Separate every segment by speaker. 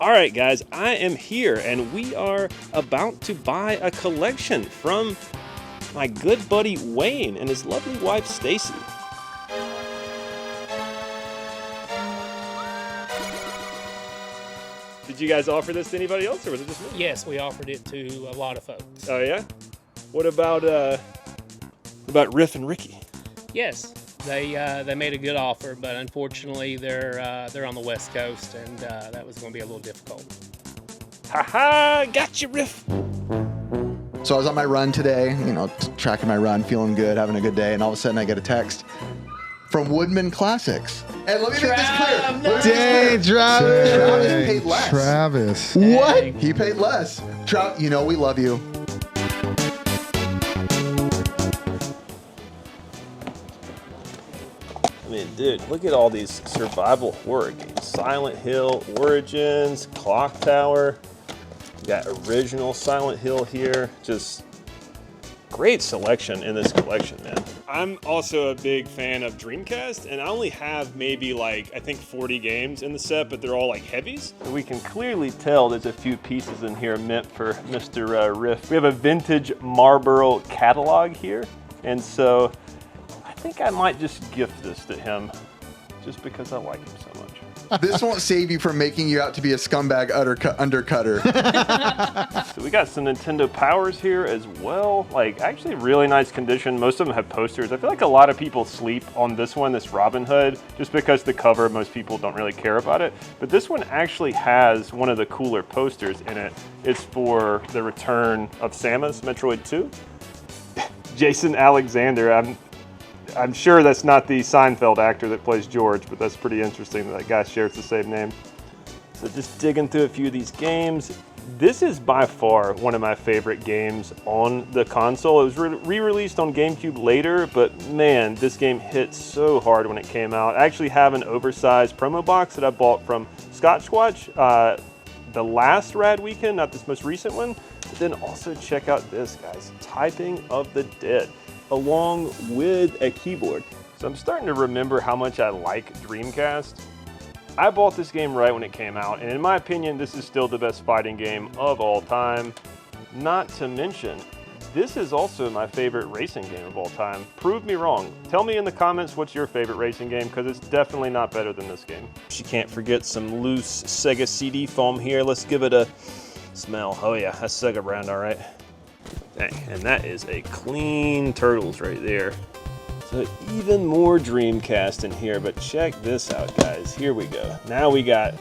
Speaker 1: All right, guys, I am here, and we are about to buy a collection from my good buddy Wayne and his lovely wife Stacy. Did you guys offer this to anybody else, or was it just me?
Speaker 2: Yes, we offered it to a lot of folks.
Speaker 1: Oh yeah? What about Riff and Ricky?
Speaker 2: Yes, they made a good offer, but unfortunately they're on the West Coast, and that was going to be a little difficult.
Speaker 1: Haha, gotcha, Riff.
Speaker 3: So I was on my run today, tracking my run, feeling good, having a good day, and all of a sudden I get a text from Woodman Classics. And let me make this clear. Travis paid less.
Speaker 4: Travis.
Speaker 3: What? He paid less. We love you.
Speaker 1: I mean, dude, look at all these survival horror games. Silent Hill, Origins, Clock Tower. We got original Silent Hill here. Just great selection in this collection, man. I'm also a big fan of Dreamcast, and I only have maybe I think 40 games in the set, but they're all heavies. We can clearly tell there's a few pieces in here meant for Mr. Riff. We have a vintage Marlboro catalog here, and so I think I might just gift this to him just because I like him so much.
Speaker 3: This won't save you from making you out to be a scumbag undercutter.
Speaker 1: So we got some Nintendo Powers here as well. Actually really nice condition. Most of them have posters. I feel like a lot of people sleep on this one, this Robin Hood, just because the cover, most people don't really care about it. But this one actually has one of the cooler posters in it. It's for the return of Samus, Metroid 2. Jason Alexander, I'm sure that's not the Seinfeld actor that plays George, but that's pretty interesting that guy shares the same name. So just digging through a few of these games. This is by far one of my favorite games on the console. It was re-released on GameCube later, but man, this game hit so hard when it came out. I actually have an oversized promo box that I bought from Scotch the last Rad Weekend, not this most recent one. But then also check out this, guys, Typing of the Dead, along with a keyboard. So I'm starting to remember how much I like Dreamcast. I bought this game right when it came out, and in my opinion, this is still the best fighting game of all time. Not to mention, this is also my favorite racing game of all time. Prove me wrong. Tell me in the comments what's your favorite racing game, because it's definitely not better than this game. You can't forget some loose Sega CD foam here. Let's give it a smell. Oh yeah, that's Sega brand, all right. Dang, and that is a clean Turtles right there. So even more Dreamcast in here, but check this out, guys. Here we go. Now we got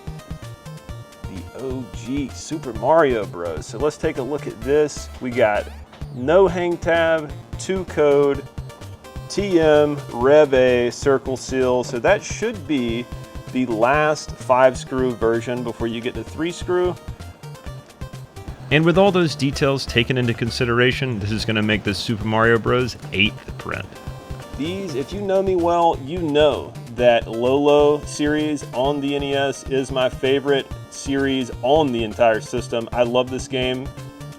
Speaker 1: the OG Super Mario Bros. So let's take a look at this. We got no hang tab, 2 code, TM, Rev A, Circle Seal. So that should be the last 5-screw version before you get to 3-screw.
Speaker 5: And with all those details taken into consideration, this is going to make the Super Mario Bros. 8th print.
Speaker 1: These, if you know me well, you know that Lolo series on the NES is my favorite series on the entire system. I love this game.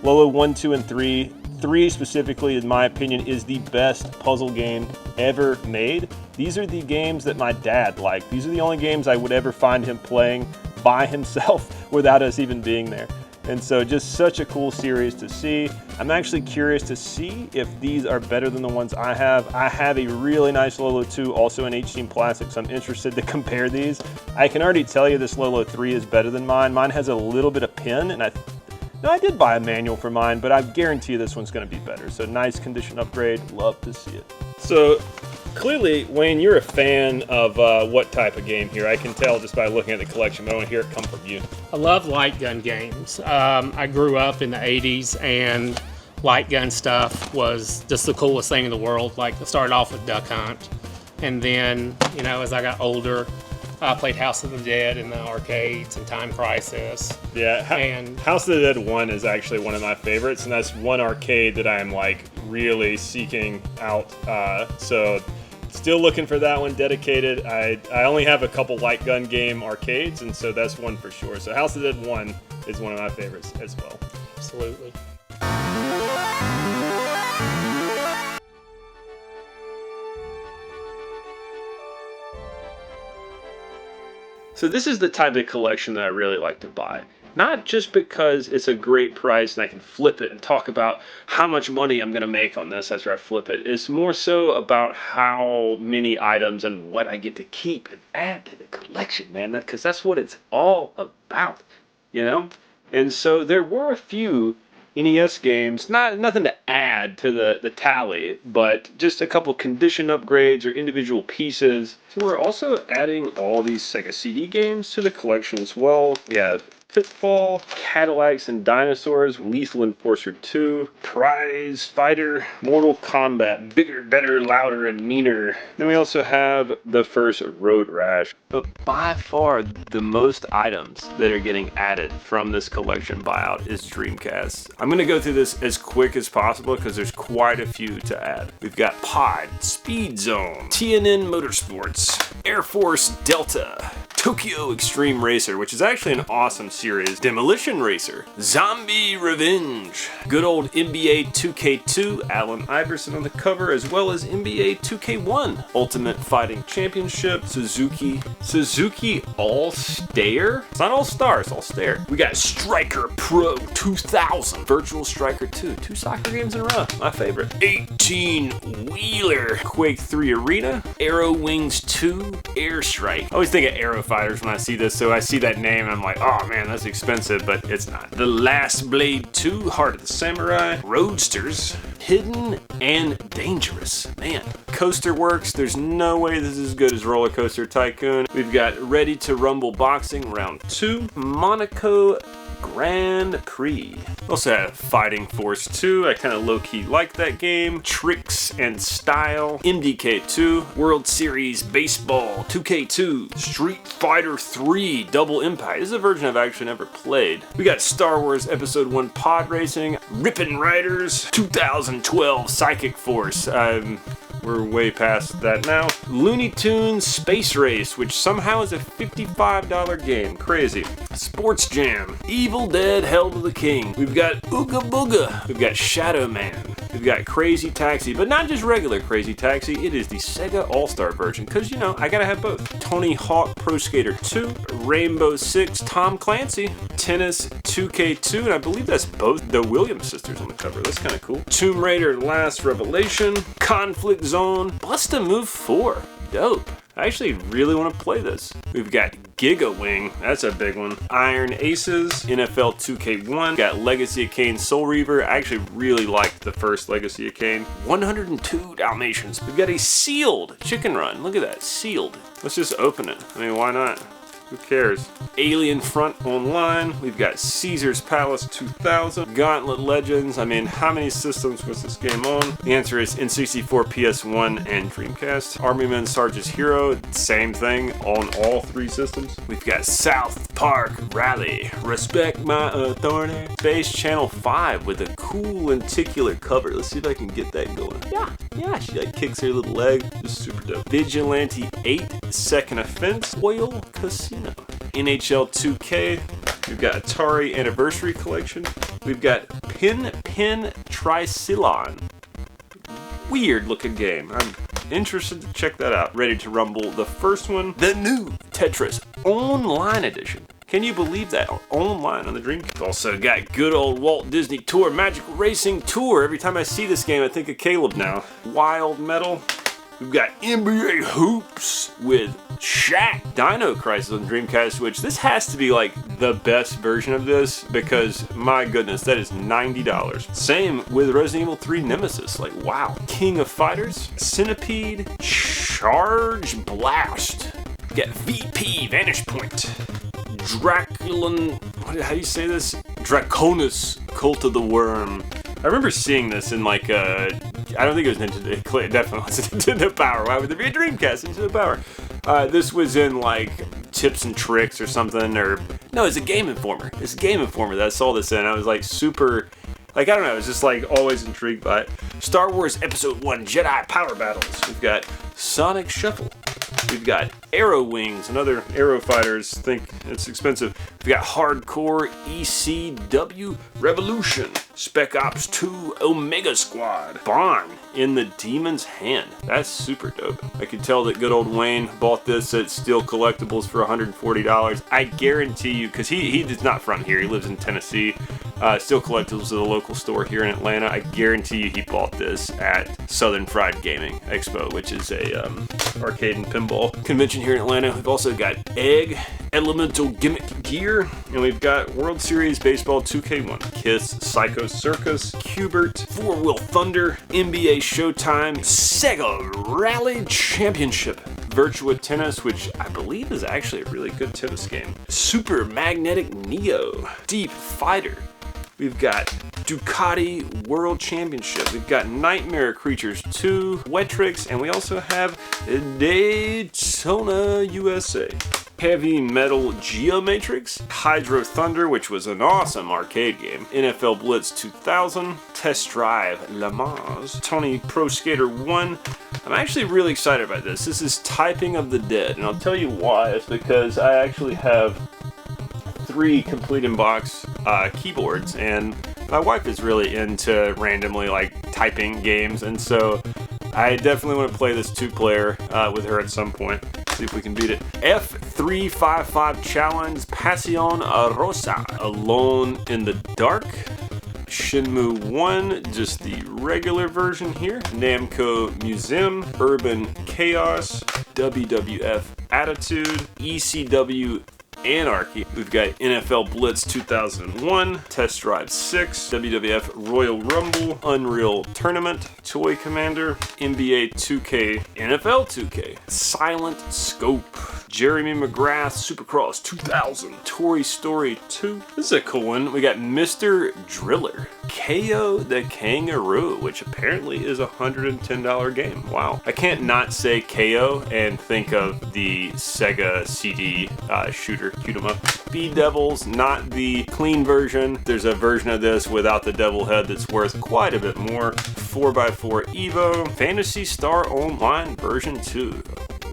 Speaker 1: Lolo 1, 2, and 3. 3 specifically, in my opinion, is the best puzzle game ever made. These are the games that my dad liked. These are the only games I would ever find him playing by himself without us even being there. And so just such a cool series to see. I'm actually curious to see if these are better than the ones I have. I have a really nice Lolo 2, also in HD plastic, so I'm interested to compare these. I can already tell you this Lolo 3 is better than mine. Mine has a little bit of pin, and I did buy a manual for mine, but I guarantee you this one's gonna be better. So nice condition upgrade, love to see it. So clearly, Wayne, you're a fan of what type of game here? I can tell just by looking at the collection, but I want to hear it come from you.
Speaker 2: I love light gun games. I grew up in the 80s, and light gun stuff was just the coolest thing in the world. I started off with Duck Hunt, and then, as I got older, I played House of the Dead in the arcades and Time Crisis.
Speaker 1: Yeah,
Speaker 2: and
Speaker 1: House of the Dead 1 is actually one of my favorites, and that's one arcade that I'm really seeking out. So still looking for that one, dedicated. I only have a couple light gun game arcades, and so that's one for sure. So House of the Dead 1 is one of my favorites as well.
Speaker 2: Absolutely.
Speaker 1: So this is the type of collection that I really like to buy. Not just because it's a great price and I can flip it and talk about how much money I'm going to make on this after I flip it. It's more so about how many items and what I get to keep and add to the collection, man. Because that's what it's all about, you know? And so there were a few NES games, nothing to add to the tally, but just a couple condition upgrades or individual pieces. So we're also adding all these Sega CD games to the collection as well. We have Pitfall, Cadillacs and Dinosaurs, Lethal Enforcer 2, Prize Fighter, Mortal Kombat, Bigger, Better, Louder, and Meaner. Then we also have the first Road Rash. But by far the most items that are getting added from this collection buyout is Dreamcast. I'm going to go through this as quick as possible because there's quite a few to add. We've got Pod, Speed Zone, TNN Motorsports, Air Force Delta, Tokyo Extreme Racer, which is actually an awesome series, Demolition Racer, Zombie Revenge, good old NBA 2K2, Allen Iverson on the cover, as well as NBA 2K1, Ultimate Fighting Championship, Suzuki All-Star? It's not All-Star, it's All-Star. We got Striker Pro 2000, Virtual Striker 2, 2 soccer games in a row, my favorite. 18-wheeler, Quake 3 Arena, Arrow Wings 2, Airstrike. I always think of Aero Fighters when I see this, so I see that name and I'm like, oh man, that's expensive, but it's not. The Last Blade 2, Heart of the Samurai, Roadsters, Hidden and Dangerous. Man, Coaster Works, there's no way this is as good as Roller Coaster Tycoon. We've got Ready to Rumble Boxing Round 2, Monaco Grand Prix. Also have Fighting Force 2, I kind of low-key like that game. Tricks and Style, MDK 2, World Series Baseball 2K2, Street Fighter 3 Double Impact. This is a version I've actually never played. We got Star Wars Episode 1 Pod Racing, Rippin' Riders, 2012 Psychic Force. We're way past that now. Looney Tunes Space Race, which somehow is a $55 game. Crazy. Sports Jam. Evil Dead Hell to the King. We've got Ooga Booga. We've got Shadow Man. We've got Crazy Taxi, but not just regular Crazy Taxi. It is the Sega All-Star version, because, you know, I gotta have both. Tony Hawk Pro Skater 2, Rainbow Six Tom Clancy, Tennis 2K2, and I believe that's both the Williams sisters on the cover. That's kind of cool. Tomb Raider Last Revelation, Conflict Zone, Bust a Move 4. Dope. I actually really want to play this. We've got Giga Wing, that's a big one. Iron Aces, NFL 2K1, got Legacy of Kain Soul Reaver. I actually really liked the first Legacy of Kain. 102 Dalmatians. We've got a sealed Chicken Run. Look at that, sealed. Let's just open it. I mean, why not? Who cares? Alien Front Online. We've got Caesar's Palace 2000. Gauntlet Legends. I mean, how many systems was this game on? The answer is N64, PS1, and Dreamcast. Army Men Sarge's Hero. Same thing on all 3 systems. We've got South Park Rally. Respect My Authority. Space Channel 5 with a cool lenticular cover. Let's see if I can get that going. Yeah, she like kicks her little leg. Just super dope. Vigilante 8. Second Offense. Oil Casino. NHL 2K, we've got Atari Anniversary Collection, we've got Pin Tricylon. Weird looking game. I'm interested to check that out. Ready to Rumble, the first one, the new Tetris Online Edition. Can you believe that? Online on the Dreamcast. Also got good old Walt Disney Tour Magical Racing Tour. Every time I see this game, I think of Caleb now. Wild Metal. We've got NBA Hoops with Shaq. Dino Crisis on Dreamcast, which this has to be like the best version of this because my goodness, that is $90. Same with Resident Evil 3 Nemesis. Like, wow. King of Fighters, Centipede, Charge Blast. We got VP Vanish Point. Draculan, how do you say this? Draconis Cult of the Worm. I remember seeing this in like I don't think it was Nintendo, definitely wasn't Nintendo Power. Why would there be a Dreamcast in Nintendo Power? This was in like Tips and Tricks or something, or no, it's a Game Informer. It's a Game Informer that I saw this in. I was like super, like I don't know, I was just like always intrigued by it. Star Wars Episode 1 Jedi Power Battles. We've got Sonic Shuffle. We've got Arrow Wings and other Aero Fighters. Think it's expensive. We've got Hardcore ECW Revolution. Spec Ops 2 Omega Squad. Bond in the Demon's Hand. That's super dope. I can tell that good old Wayne bought this at Steel Collectibles for $140. I guarantee you, because he is not from here, he lives in Tennessee. Steel Collectibles is a local store here in Atlanta. I guarantee you he bought this at Southern Fried Gaming Expo, which is a arcade and pinball convention here in Atlanta. We've also got Egg, Elemental Gimmick Gear, and we've got World Series Baseball 2K1, Kiss, Psycho Circus, Cubert, Four Wheel Thunder, NBA Showtime, Sega Rally Championship, Virtua Tennis, which I believe is actually a really good tennis game, Super Magnetic Neo, Deep Fighter. We've got Ducati World Championship. We've got Nightmare Creatures 2, Wetrix, and we also have Daytona USA. Heavy Metal Geomatrix, Hydro Thunder, which was an awesome arcade game, NFL Blitz 2000, Test Drive Le Mans, Tony Pro Skater 1. I'm actually really excited about this. This is Typing of the Dead, and I'll tell you why. It's because I actually have 3 complete in box keyboards, and my wife is really into randomly like typing games, and so I definitely want to play this 2-player with her at some point. See if we can beat it. F355 Challenge, Passion Rosa, Alone in the Dark, Shenmue 1, just the regular version here, Namco Museum, Urban Chaos, WWF Attitude, ECW Anarchy. We've got NFL Blitz 2001, Test Drive 6, WWF Royal Rumble, Unreal Tournament, Toy Commander, NBA 2K, NFL 2K, Silent Scope, Jeremy McGrath Supercross 2000, Toy Story 2. This is a cool one. We got Mr. Driller, KO the Kangaroo, which apparently is a $110 game. Wow. I can't not say KO and think of the Sega CD shooter Cute 'em up. Speed Devils, not the clean version. There's a version of this without the devil head that's worth quite a bit more. 4x4 Evo, Phantasy Star Online version 2.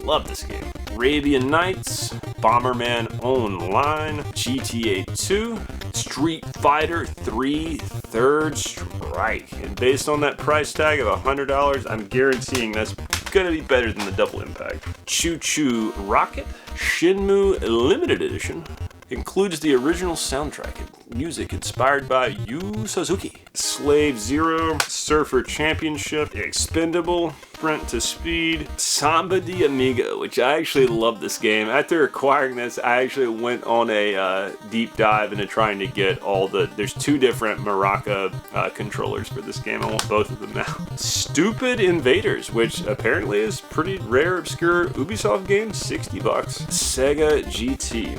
Speaker 1: Love this game. Arabian Nights, Bomberman Online, GTA 2, Street Fighter 3 Third Strike. And based on that price tag of $100, I'm guaranteeing that's gonna be better than the Double Impact. Choo Choo Rocket, Shenmue Limited Edition, includes the original soundtrack and music inspired by Yu Suzuki. Slave Zero, Surfer Championship, Expendable, Sprint to Speed, Samba de Amigo, which I actually love this game. After acquiring this, I actually went on a deep dive into trying to get all there's 2 different Maraca controllers for this game. I want both of them now. Stupid Invaders, which apparently is pretty rare, obscure Ubisoft game, $60. Sega GT.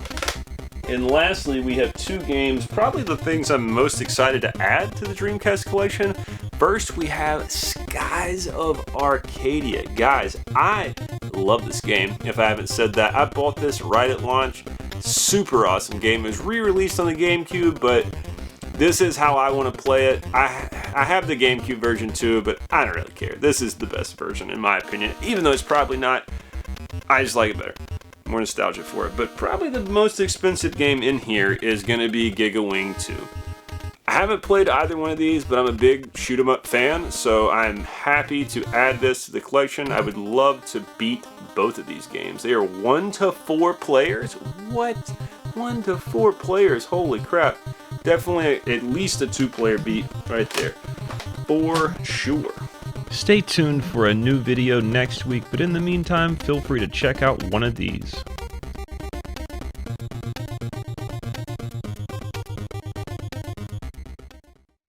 Speaker 1: And lastly, we have 2 games, probably the things I'm most excited to add to the Dreamcast collection. First, we have Skies of Arcadia. Guys, I love this game, if I haven't said that. I bought this right at launch. Super awesome game. It was re-released on the GameCube, but this is how I want to play it. I have the GameCube version too, but I don't really care. This is the best version, in my opinion. Even though it's probably not, I just like it better. More nostalgia for it, but probably the most expensive game in here is going to be Giga Wing 2. I haven't played either one of these, but I'm a big shoot 'em up fan, so I'm happy to add this to the collection. I would love to beat both of these games. They are 1 to 4 players. What? 1 to 4 players? Holy crap. Definitely at least a 2-player beat right there. For sure.
Speaker 5: Stay tuned for a new video next week, but in the meantime, feel free to check out one of these.